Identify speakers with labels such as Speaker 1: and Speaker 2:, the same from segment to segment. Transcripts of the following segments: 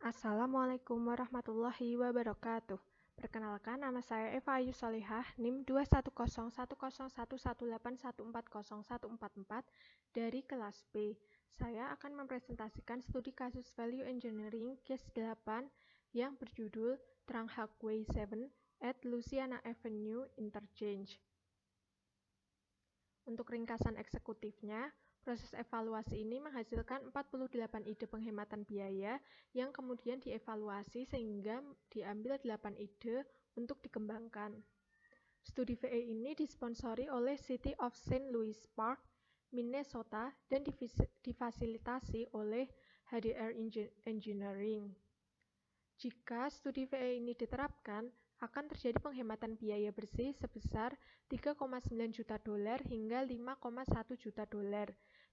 Speaker 1: Assalamualaikum warahmatullahi wabarakatuh. Perkenalkan, nama saya Eva Ayu Solihah, NIM 21010118181401444 dari kelas B. Saya akan mempresentasikan studi kasus Value Engineering Case 8 yang berjudul Trang Hak Way 7 at Louisiana Avenue Interchange. Untuk ringkasan eksekutifnya, proses evaluasi ini menghasilkan 48 ide penghematan biaya yang kemudian dievaluasi sehingga diambil 8 ide untuk dikembangkan. Studi VE ini disponsori oleh City of St. Louis Park, Minnesota, dan difasilitasi oleh HDR Engineering. Jika studi VE ini diterapkan, akan terjadi penghematan biaya bersih sebesar $3,9 juta hingga $5,1 juta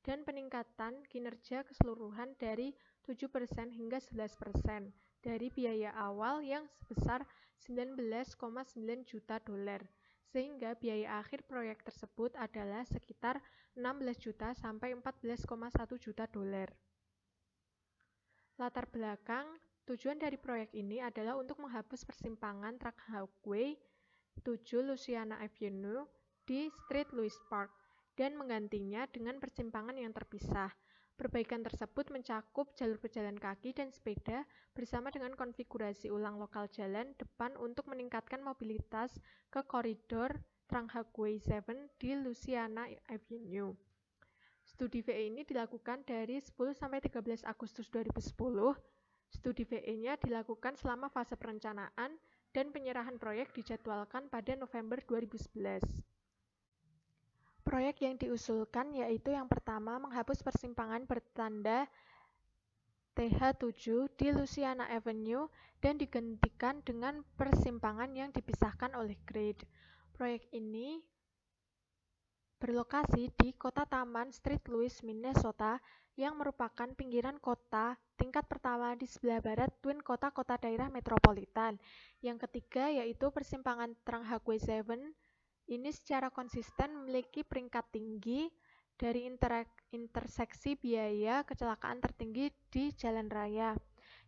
Speaker 1: dan peningkatan kinerja keseluruhan dari 7% hingga 11% dari biaya awal yang sebesar $19,9 juta, sehingga biaya akhir proyek tersebut adalah sekitar 16 juta sampai 14,1 juta. Latar belakang tujuan dari proyek ini adalah untuk menghapus persimpangan Trang Hak Way 7 Louisiana Avenue di Street Louis Park dan menggantinya dengan persimpangan yang terpisah. Perbaikan tersebut mencakup jalur pejalan kaki dan sepeda bersama dengan konfigurasi ulang lokal jalan depan untuk meningkatkan mobilitas ke koridor Trang Hak Way 7 di Louisiana Avenue. Studi VE ini dilakukan dari 10 sampai 13 Agustus 2010. Studi VE-nya dilakukan selama fase perencanaan dan penyerahan proyek dijadwalkan pada November 2011. Proyek yang diusulkan yaitu yang pertama menghapus persimpangan bertanda TH7 di Louisiana Avenue dan digantikan dengan persimpangan yang dipisahkan oleh grade. Proyek ini berlokasi di Kota Taman St. Louis, Minnesota, yang merupakan pinggiran kota tingkat pertama di sebelah barat Twin kota-kota daerah metropolitan. Yang ketiga yaitu persimpangan Trang Hak Way 7 ini secara konsisten memiliki peringkat tinggi dari interseksi biaya kecelakaan tertinggi di jalan raya.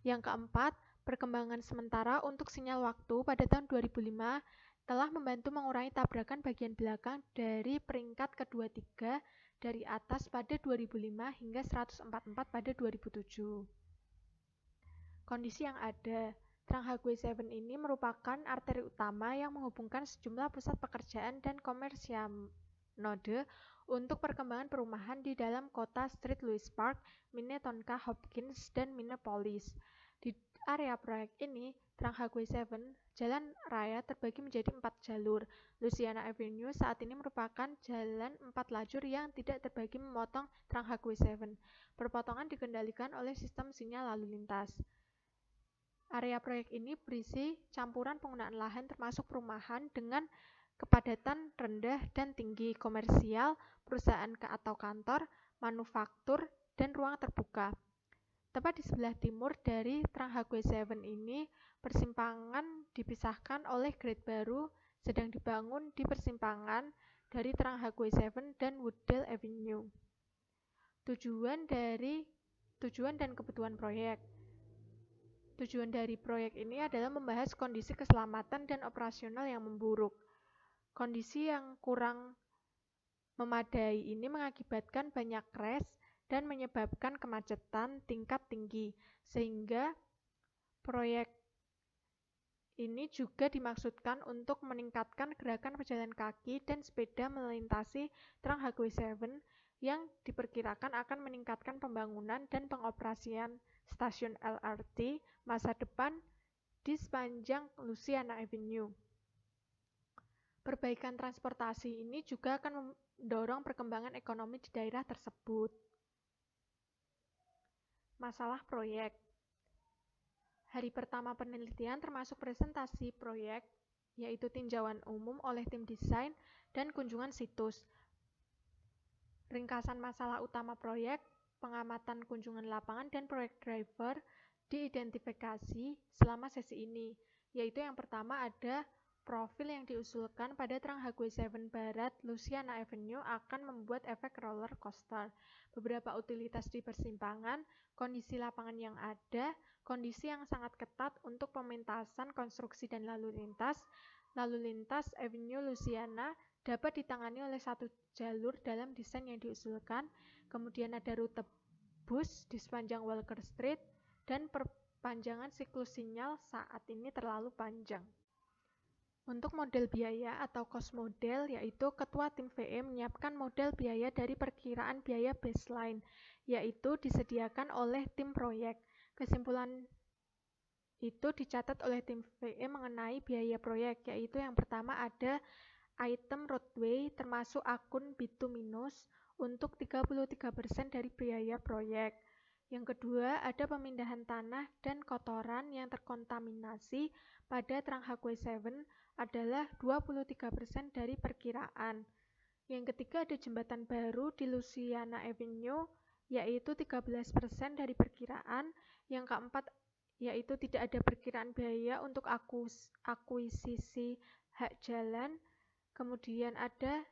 Speaker 1: Yang keempat, perkembangan sementara untuk sinyal waktu pada tahun 2005 telah membantu mengurangi tabrakan bagian belakang dari peringkat kedua-tiga dari atas pada 2005 hingga 144 pada 2007. Kondisi yang ada, Trang Hak Way 7 ini merupakan arteri utama yang menghubungkan sejumlah pusat pekerjaan dan komersial node untuk perkembangan perumahan di dalam kota St. Louis Park, Minnetonka, Hopkins, dan Minneapolis. Di area proyek ini, Trang Hak Way 7, jalan raya terbagi menjadi 4 jalur. Louisiana Avenue saat ini merupakan jalan 4 lajur yang tidak terbagi memotong Trang Hak Way 7. Perpotongan dikendalikan oleh sistem sinyal lalu lintas. Area proyek ini berisi campuran penggunaan lahan termasuk perumahan dengan kepadatan rendah dan tinggi, komersial, perusahaan atau kantor, manufaktur, dan ruang terbuka. Tepat di sebelah timur dari Trang Hak Way 7 ini, persimpangan dipisahkan oleh grade baru sedang dibangun di persimpangan dari Trang Hak Way 7 dan Wooddale Avenue. Tujuan dan kebutuhan proyek. Tujuan dari proyek ini adalah membahas kondisi keselamatan dan operasional yang memburuk. Kondisi yang kurang memadai ini mengakibatkan banyak crash dan menyebabkan kemacetan tingkat tinggi, sehingga proyek ini juga dimaksudkan untuk meningkatkan gerakan pejalan kaki dan sepeda melintasi Trang Hak Way 7 yang diperkirakan akan meningkatkan pembangunan dan pengoperasian stasiun LRT masa depan di sepanjang Louisiana Avenue. Perbaikan transportasi ini juga akan mendorong perkembangan ekonomi di daerah tersebut. Masalah proyek. Hari pertama penelitian termasuk presentasi proyek, yaitu tinjauan umum oleh tim desain dan kunjungan situs. Ringkasan masalah utama proyek, pengamatan kunjungan lapangan dan proyek driver diidentifikasi selama sesi ini, yaitu yang pertama ada Profil yang diusulkan pada Trang Highway 7 Barat, Louisiana Avenue akan membuat efek roller coaster. Beberapa utilitas di persimpangan, kondisi lapangan yang ada, kondisi yang sangat ketat untuk pementasan konstruksi dan lalu lintas Avenue Louisiana dapat ditangani oleh satu jalur dalam desain yang diusulkan, kemudian ada rute bus di sepanjang Walker Street, dan perpanjangan siklus sinyal saat ini terlalu panjang. Untuk model biaya atau cost model, yaitu Ketua Tim VE menyiapkan model biaya dari perkiraan biaya baseline, yaitu disediakan oleh tim proyek. Kesimpulan itu dicatat oleh tim VE mengenai biaya proyek, yaitu yang pertama ada item roadway termasuk akun bituminous untuk 33% dari biaya proyek. Yang kedua, ada pemindahan tanah dan kotoran yang terkontaminasi pada Trang Highway 7 adalah 23% dari perkiraan. Yang ketiga, ada jembatan baru di Louisiana Avenue, yaitu 13% dari perkiraan. Yang keempat, yaitu tidak ada perkiraan biaya untuk akuisisi hak jalan. Kemudian ada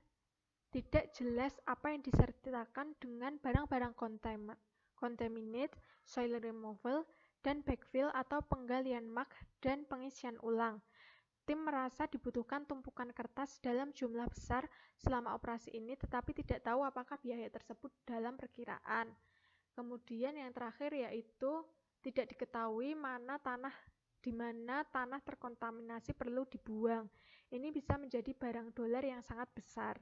Speaker 1: tidak jelas apa yang disertakan dengan barang-barang contaminate, soil removal, dan backfill atau penggalian mak dan pengisian ulang. Tim merasa dibutuhkan tumpukan kertas dalam jumlah besar selama operasi ini, tetapi tidak tahu apakah biaya tersebut dalam perkiraan. Kemudian yang terakhir yaitu tidak diketahui di mana tanah terkontaminasi perlu dibuang. Ini bisa menjadi barang dolar yang sangat besar.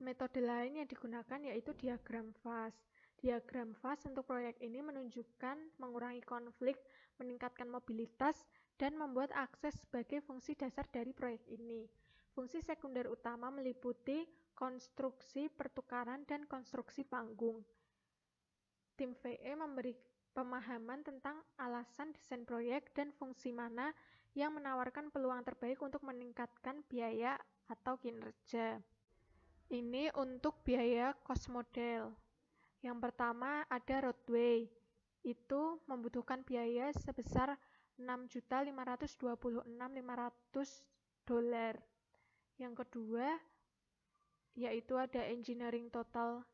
Speaker 1: Metode lain yang digunakan yaitu diagram fase. Diagram fase untuk proyek ini menunjukkan mengurangi konflik, meningkatkan mobilitas, dan membuat akses sebagai fungsi dasar dari proyek ini. Fungsi sekunder utama meliputi konstruksi pertukaran dan konstruksi panggung. Tim VE memberi pemahaman tentang alasan desain proyek dan fungsi mana yang menawarkan peluang terbaik untuk meningkatkan biaya atau kinerja. Ini untuk biaya cost model. Yang pertama ada roadway. Itu membutuhkan biaya sebesar $6.526.500. Yang kedua, yaitu ada engineering total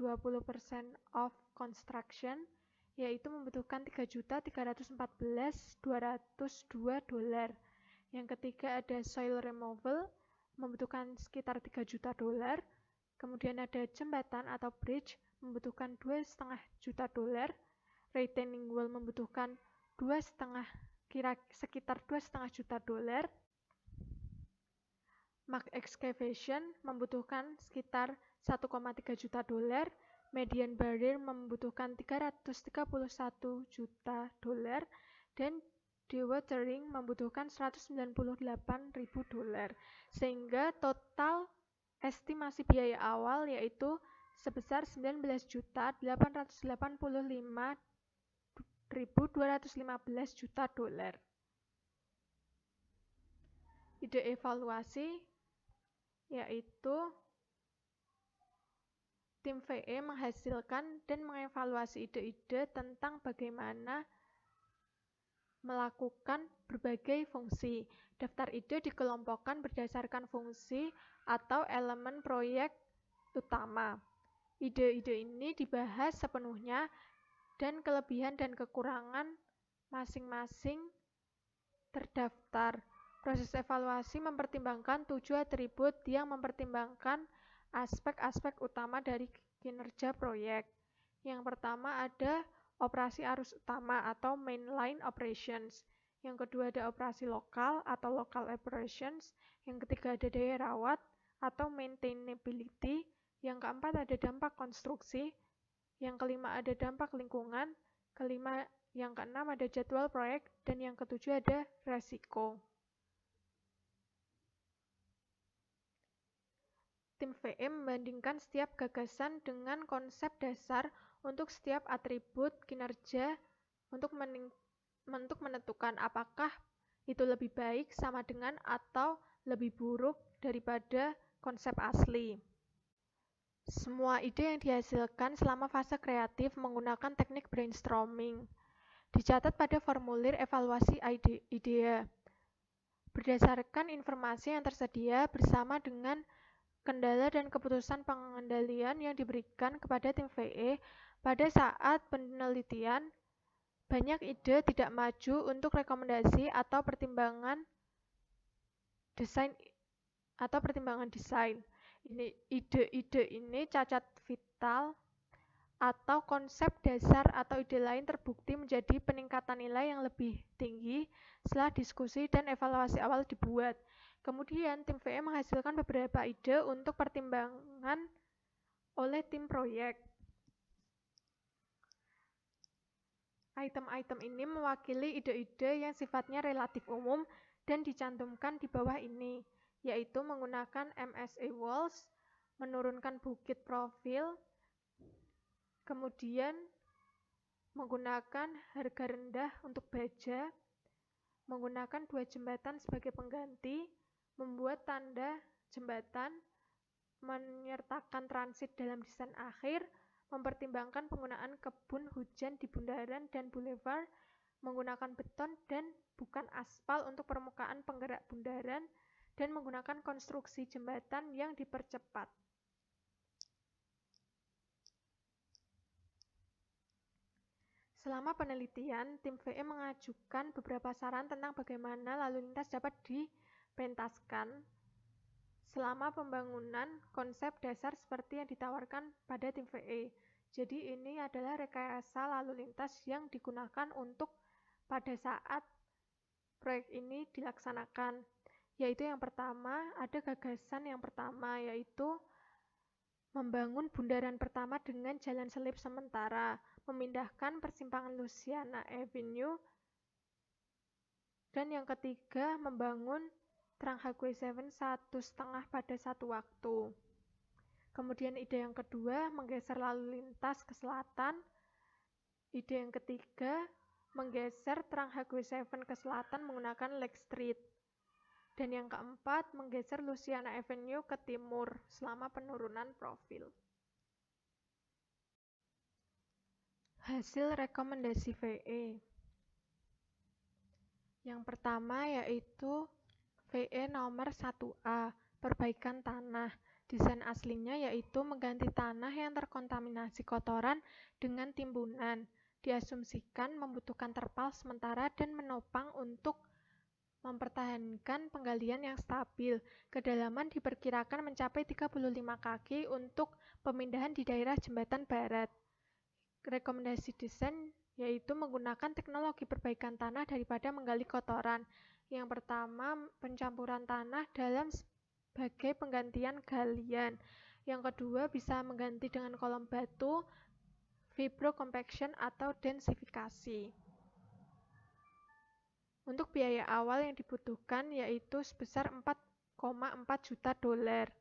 Speaker 1: 20% of construction, yaitu membutuhkan $3.314.202. Yang ketiga ada soil removal, membutuhkan sekitar $3 juta. Kemudian ada jembatan atau bridge, membutuhkan $2,5 juta. Retaining wall membutuhkan sekitar $2,5 juta. Mark excavation membutuhkan sekitar $1,3 juta. Median barrier membutuhkan $331 juta. Dan dewatering membutuhkan $198.000. Sehingga total estimasi biaya awal yaitu sebesar $19.885.215 juta. Ide evaluasi yaitu tim VE menghasilkan dan mengevaluasi ide-ide tentang bagaimana melakukan berbagai fungsi. Daftar ide dikelompokkan berdasarkan fungsi atau elemen proyek utama. Ide-ide ini dibahas sepenuhnya dan kelebihan dan kekurangan masing-masing terdaftar. Proses evaluasi mempertimbangkan 7 atribut yang mempertimbangkan aspek-aspek utama dari kinerja proyek. Yang pertama ada operasi arus utama atau mainline operations. Yang kedua ada operasi lokal atau local operations. Yang ketiga ada daya rawat atau maintainability. Yang keempat ada dampak konstruksi. Yang kelima ada dampak lingkungan. Yang keenam ada jadwal proyek. Dan yang ketujuh ada resiko. Tim VE membandingkan setiap gagasan dengan konsep dasar untuk setiap atribut kinerja untuk menentukan apakah itu lebih baik, sama dengan, atau lebih buruk daripada konsep asli. Semua ide yang dihasilkan selama fase kreatif menggunakan teknik brainstorming. Dicatat pada formulir evaluasi ide. berdasarkan informasi yang tersedia bersama dengan kendala dan keputusan pengendalian yang diberikan kepada tim VE pada saat penelitian. Banyak ide tidak maju untuk rekomendasi atau pertimbangan desain. Ide-ide ini cacat vital atau konsep dasar atau ide lain terbukti menjadi peningkatan nilai yang lebih tinggi setelah diskusi dan evaluasi awal dibuat. Kemudian, tim VE menghasilkan beberapa ide untuk pertimbangan oleh tim proyek. Item-item ini mewakili ide-ide yang sifatnya relatif umum dan dicantumkan di bawah ini, yaitu menggunakan MSA walls, menurunkan bukit profil, kemudian menggunakan harga rendah untuk baja, menggunakan 2 jembatan sebagai pengganti, membuat tanda jembatan, menyertakan transit dalam desain akhir, mempertimbangkan penggunaan kebun hujan di bundaran dan boulevard, menggunakan beton dan bukan aspal untuk permukaan penggerak bundaran, dan menggunakan konstruksi jembatan yang dipercepat. Selama penelitian, tim VE mengajukan beberapa saran tentang bagaimana lalu lintas dapat dipentaskan selama pembangunan konsep dasar seperti yang ditawarkan pada tim VE. Jadi ini adalah rekayasa lalu lintas yang digunakan untuk pada saat proyek ini dilaksanakan. Yaitu yang pertama, ada gagasan yang pertama, yaitu membangun bundaran pertama dengan jalan selip sementara, memindahkan persimpangan Louisiana Avenue, dan yang ketiga, membangun Trunk Highway 7 1,5 pada satu waktu. Kemudian ide yang kedua, menggeser lalu lintas ke selatan. Ide yang ketiga, menggeser Trunk Highway 7 ke selatan menggunakan Lake Street. Dan yang keempat, menggeser Louisiana Avenue ke timur selama penurunan profil. Hasil rekomendasi VE. Yang pertama yaitu VE nomor 1A, perbaikan tanah. Desain aslinya yaitu mengganti tanah yang terkontaminasi kotoran dengan timbunan. Diasumsikan membutuhkan terpal sementara dan menopang untuk mempertahankan penggalian yang stabil. Kedalaman diperkirakan mencapai 35 kaki untuk pemindahan di daerah Jembatan Barat. Rekomendasi desain yaitu menggunakan teknologi perbaikan tanah daripada menggali kotoran. Yang pertama, pencampuran tanah dalam sebagai penggantian galian. Yang kedua, bisa mengganti dengan kolom batu, fibro-compaction atau densifikasi. Untuk biaya awal yang dibutuhkan yaitu sebesar 4,4 juta dolar.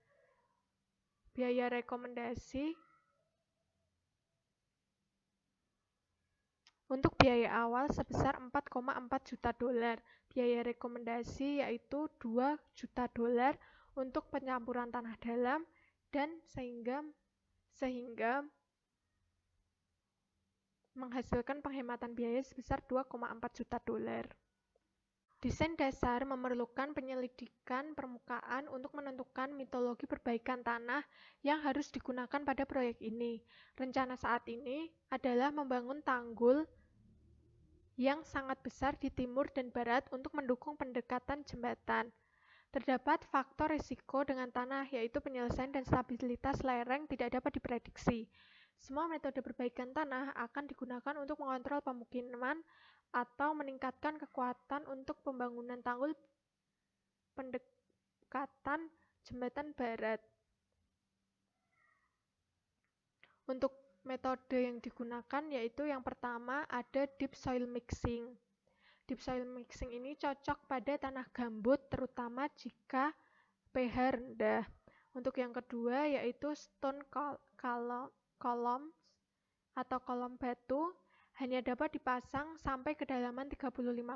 Speaker 1: Biaya rekomendasi untuk biaya awal sebesar 4,4 juta dolar. Biaya rekomendasi yaitu 2 juta dolar untuk pencampuran tanah dalam dan sehingga menghasilkan penghematan biaya sebesar 2,4 juta dolar. Desain dasar memerlukan penyelidikan permukaan untuk menentukan metodologi perbaikan tanah yang harus digunakan pada proyek ini. Rencana saat ini adalah membangun tanggul yang sangat besar di timur dan barat untuk mendukung pendekatan jembatan. Terdapat faktor risiko dengan tanah, yaitu penyelesaian dan stabilitas lereng tidak dapat diprediksi. Semua metode perbaikan tanah akan digunakan untuk mengontrol pemukiman atau meningkatkan kekuatan untuk pembangunan tanggul pendekatan jembatan barat. Untuk metode yang digunakan yaitu yang pertama ada deep soil mixing. Deep soil mixing ini cocok pada tanah gambut terutama jika pH rendah. Untuk yang kedua yaitu stone columns atau kolom batu hanya dapat dipasang sampai kedalaman 35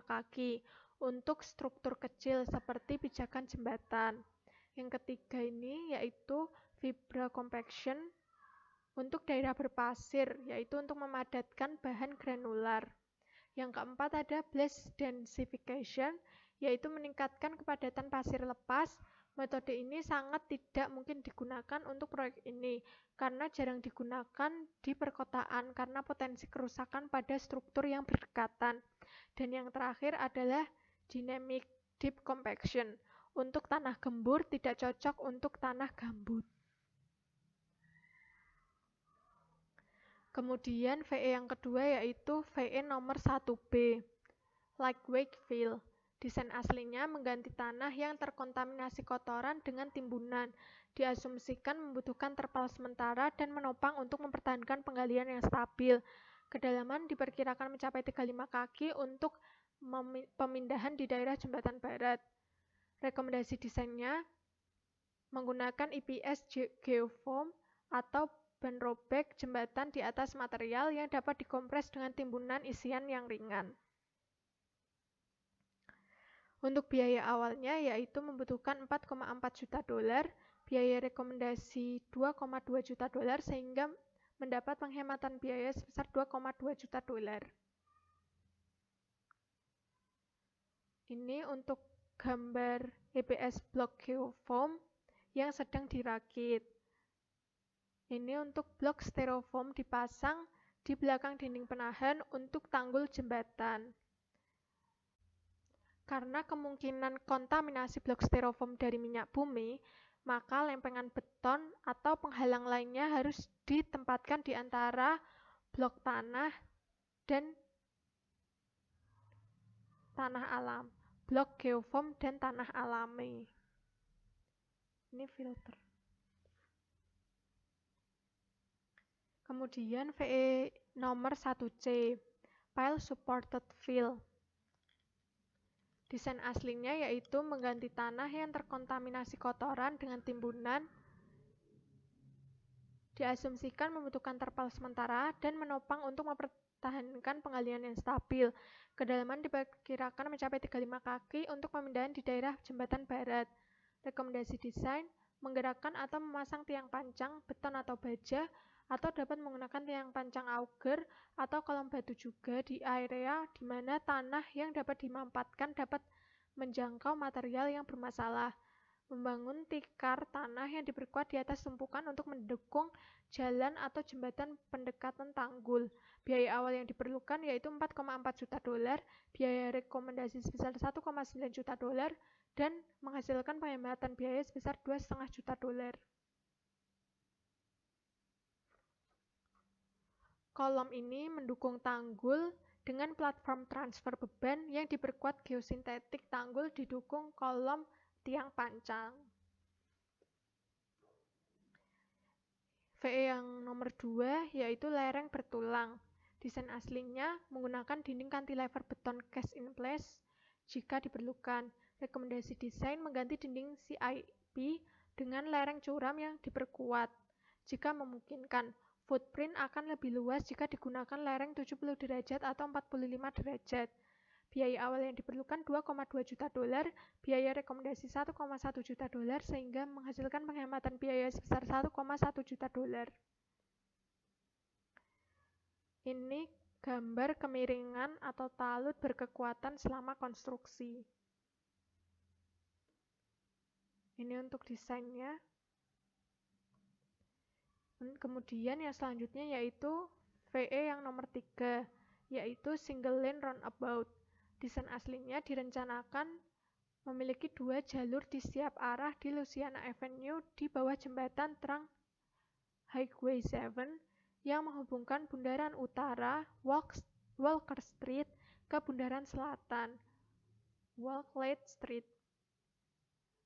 Speaker 1: kaki untuk struktur kecil seperti pijakan jembatan. Yang ketiga ini yaitu fibra compaction untuk daerah berpasir, yaitu untuk memadatkan bahan granular. Yang keempat ada blast densification yaitu meningkatkan kepadatan pasir lepas. Metode ini sangat tidak mungkin digunakan untuk proyek ini, karena jarang digunakan di perkotaan karena potensi kerusakan pada struktur yang berdekatan. Dan yang terakhir adalah dynamic deep compaction. Untuk tanah gembur tidak cocok untuk tanah gambut. Kemudian VE yang kedua yaitu VE nomor 1B, lightweight fill. Desain aslinya mengganti tanah yang terkontaminasi kotoran dengan timbunan. Diasumsikan membutuhkan terpal sementara dan menopang untuk mempertahankan penggalian yang stabil. Kedalaman diperkirakan mencapai 35 kaki untuk pemindahan di daerah jembatan barat. Rekomendasi desainnya menggunakan EPS geofoam atau ban robek jembatan di atas material yang dapat dikompres dengan timbunan isian yang ringan. Untuk biaya awalnya yaitu membutuhkan 4,4 juta dolar, biaya rekomendasi 2,2 juta dolar sehingga mendapat penghematan biaya sebesar 2,2 juta dolar. Ini untuk gambar EPS blok geofoam yang sedang dirakit. Ini untuk blok styrofoam dipasang di belakang dinding penahan untuk tanggul jembatan. Karena kemungkinan kontaminasi blok styrofoam dari minyak bumi, maka lempengan beton atau penghalang lainnya harus ditempatkan di antara blok tanah dan tanah alam, blok geofoam dan tanah alami. Ini filter. Kemudian VE nomor 1C, pile supported fill. Desain aslinya yaitu mengganti tanah yang terkontaminasi kotoran dengan timbunan. Diasumsikan membutuhkan terpal sementara dan menopang untuk mempertahankan penggalian yang stabil. Kedalaman diperkirakan mencapai 35 kaki untuk pemindahan di daerah jembatan barat. Rekomendasi desain menggerakkan atau memasang tiang pancang, beton atau baja, atau dapat menggunakan tiang pancang auger atau kolom batu juga di area di mana tanah yang dapat dimampatkan dapat menjangkau material yang bermasalah. Membangun tikar tanah yang diperkuat di atas tumpukan untuk mendukung jalan atau jembatan pendekatan tanggul. Biaya awal yang diperlukan yaitu 4,4 juta dolar, biaya rekomendasi sebesar 1,9 juta dolar, dan menghasilkan penghematan biaya sebesar 2,5 juta dolar. Kolom ini mendukung tanggul dengan platform transfer beban yang diperkuat geosintetik. Tanggul didukung kolom tiang pancang. VE yang nomor 2 yaitu lereng bertulang. Desain aslinya menggunakan dinding cantilever beton cast in place jika diperlukan. Rekomendasi desain mengganti dinding CIP dengan lereng curam yang diperkuat jika memungkinkan. Footprint akan lebih luas jika digunakan lereng 70 derajat atau 45 derajat. Biaya awal yang diperlukan 2,2 juta dolar, biaya rekomendasi 1,1 juta dolar sehingga menghasilkan penghematan biaya sebesar 1,1 juta dolar. Ini gambar kemiringan atau talut berkekuatan selama konstruksi. Ini untuk desainnya. Kemudian yang selanjutnya yaitu VE yang nomor 3, yaitu single lane roundabout. Desain aslinya direncanakan memiliki 2 jalur di setiap arah di Louisiana Avenue di bawah jembatan Trunk Highway 7 yang menghubungkan bundaran utara Walker Street ke bundaran selatan Walklade Street.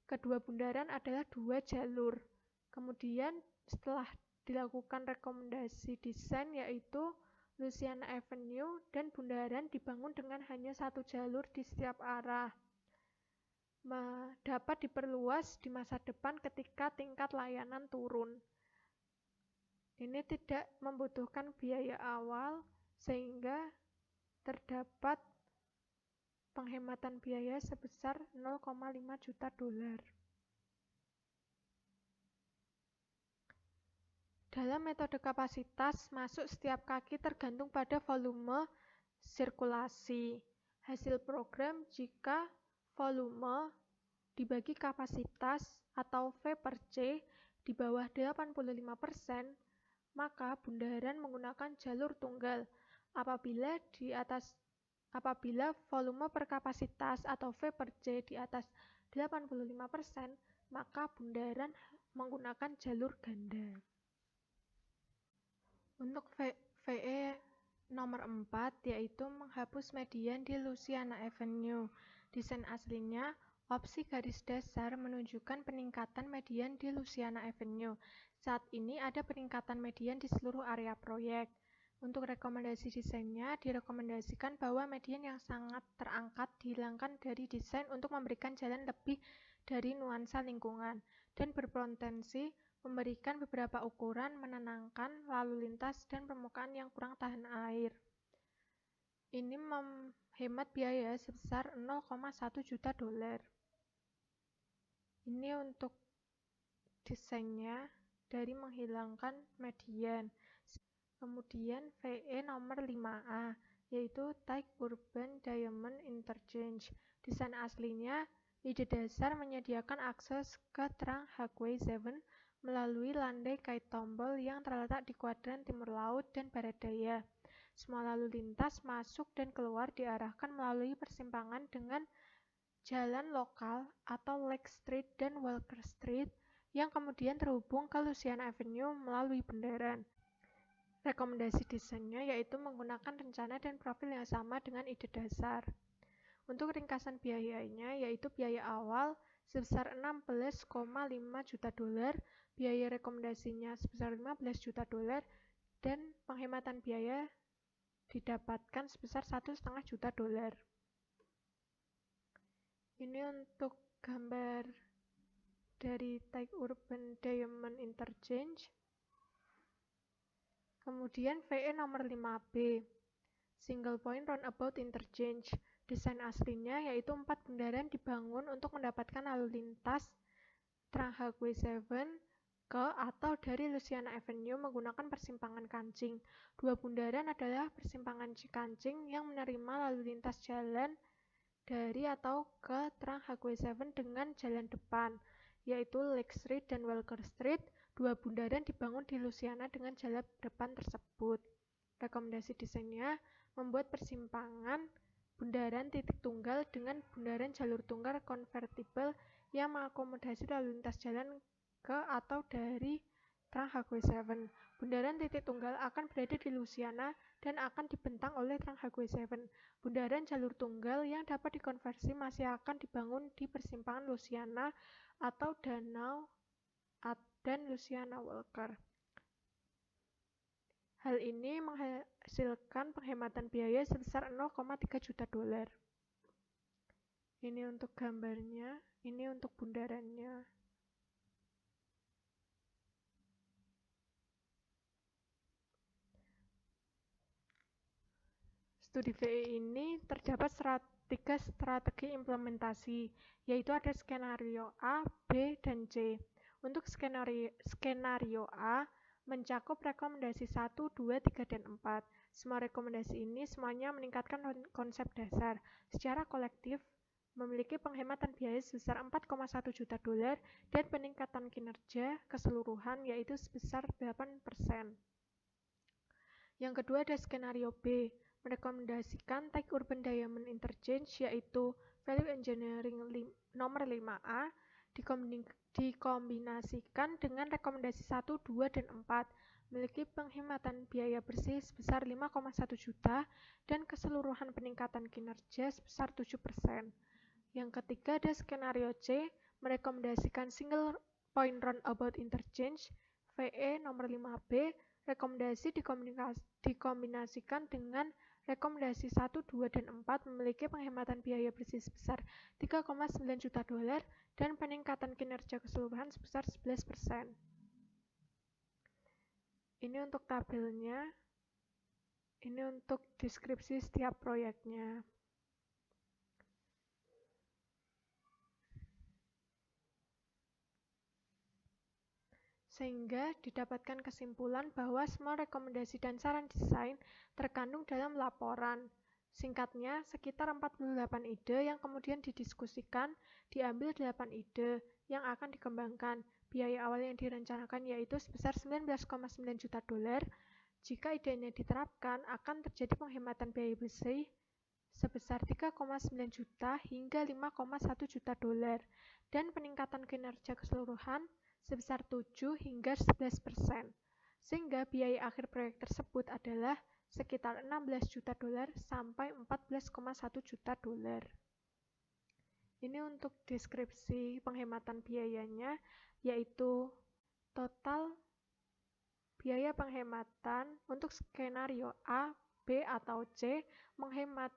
Speaker 1: Kedua bundaran adalah 2 jalur. Kemudian setelah dilakukan rekomendasi desain yaitu Louisiana Avenue dan bundaran dibangun dengan hanya 1 jalur di setiap arah. Dapat diperluas di masa depan ketika tingkat layanan turun. Ini tidak membutuhkan biaya awal sehingga terdapat penghematan biaya sebesar 0,5 juta dolar. Dalam metode kapasitas, masuk setiap kaki tergantung pada volume sirkulasi. Hasil program jika volume dibagi kapasitas atau V per C di bawah 85%, maka bundaran menggunakan jalur tunggal. Apabila volume per kapasitas atau V per C di atas 85%, maka bundaran menggunakan jalur ganda. Untuk VE nomor 4 yaitu menghapus median di Louisiana Avenue. Desain aslinya, opsi garis dasar menunjukkan peningkatan median di Louisiana Avenue. Saat ini ada peningkatan median di seluruh area proyek. Untuk rekomendasi desainnya, direkomendasikan bahwa median yang sangat terangkat dihilangkan dari desain untuk memberikan jalan lebih dari nuansa lingkungan, dan berpotensi memberikan beberapa ukuran menenangkan lalu lintas dan permukaan yang kurang tahan air. Ini menghemat biaya sebesar $0,1 juta. Ini untuk desainnya dari menghilangkan median. Kemudian VE nomor 5A yaitu Tight Urban Diamond Interchange. Desain aslinya, ide dasar menyediakan akses ke Trunk Highway 7 melalui landai kait tombol yang terletak di kuadran timur laut dan barat daya. Semua lalu lintas masuk dan keluar diarahkan melalui persimpangan dengan jalan lokal atau Lake Street dan Walker Street yang kemudian terhubung ke Louisiana Avenue melalui bundaran. Rekomendasi desainnya yaitu menggunakan rencana dan profil yang sama dengan ide dasar. Untuk ringkasan biayanya yaitu biaya awal sebesar $16,5 juta, biaya rekomendasinya sebesar $15 juta, dan penghematan biaya didapatkan sebesar $1,5 juta. Ini untuk gambar dari Tight Urban Diamond Interchange. Kemudian VE nomor 5B, Single Point Roundabout Interchange. Desain aslinya yaitu 4 bundaran dibangun untuk mendapatkan lalu lintas Trunk Highway 7 ke atau dari Louisiana Avenue menggunakan persimpangan kancing. 2 bundaran adalah persimpangan Cikancing yang menerima lalu lintas jalan dari atau ke Trunk Highway 7 dengan jalan depan, yaitu Lake Street dan Walker Street. 2 bundaran dibangun di Louisiana dengan jalan depan tersebut. Rekomendasi desainnya membuat persimpangan bundaran titik tunggal dengan bundaran jalur tunggal konvertibel yang mengakomodasi lalu lintas jalan ke atau dari Trunk Highway 7. Bundaran titik tunggal akan berada di Louisiana dan akan dibentang oleh Trunk Highway 7. Bundaran jalur tunggal yang dapat dikonversi masih akan dibangun di persimpangan Louisiana atau Danau dan Louisiana Walker. Hal ini menghasilkan penghematan biaya sebesar $0,3 juta. Ini untuk gambarnya, ini untuk bundarannya. Studi VE ini terdapat 3 strategi implementasi, yaitu ada skenario A, B, dan C. Untuk skenario A mencakup rekomendasi 1, 2, 3, dan 4. Semua rekomendasi ini semuanya meningkatkan konsep dasar. Secara kolektif, memiliki penghematan biaya sebesar $4,1 juta dan peningkatan kinerja keseluruhan yaitu sebesar 8%. Yang kedua ada skenario B, merekomendasikan Tight Urban Diamond Interchange yaitu Value Engineering nomor 5A dikombinasikan dengan rekomendasi 1, 2, dan 4, memiliki penghematan biaya bersih sebesar $5,1 juta dan keseluruhan peningkatan kinerja sebesar 7%. Yang ketiga ada skenario C, merekomendasikan Single Point Roundabout Interchange VE nomor 5B, rekomendasi dikombinasikan dengan rekomendasi 1, 2, dan 4 memiliki penghematan biaya bersih sebesar $3,9 juta dan peningkatan kinerja keseluruhan sebesar 11%. Ini untuk tabelnya, ini untuk deskripsi setiap proyeknya. Sehingga didapatkan kesimpulan bahwa semua rekomendasi dan saran desain terkandung dalam laporan. Singkatnya, sekitar 48 ide yang kemudian didiskusikan, diambil 8 ide yang akan dikembangkan. Biaya awal yang direncanakan yaitu sebesar 19,9 juta dolar. Jika idenya diterapkan, akan terjadi penghematan biaya bersih sebesar 3,9 juta hingga 5,1 juta dolar dan peningkatan kinerja keseluruhan sebesar 7 hingga 11%. Sehingga biaya akhir proyek tersebut adalah sekitar 16 juta dolar sampai 14,1 juta dolar. Ini untuk deskripsi penghematan biayanya, yaitu total biaya penghematan untuk skenario A, B, atau C menghemat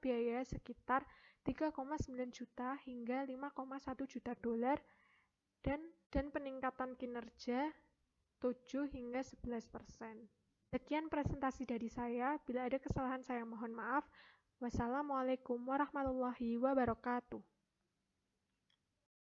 Speaker 1: biaya sekitar 3,9 juta hingga 5,1 juta dolar dan peningkatan kinerja 7 hingga 11%. Sekian presentasi dari saya. Bila ada kesalahan saya mohon maaf. Wassalamualaikum warahmatullahi wabarakatuh.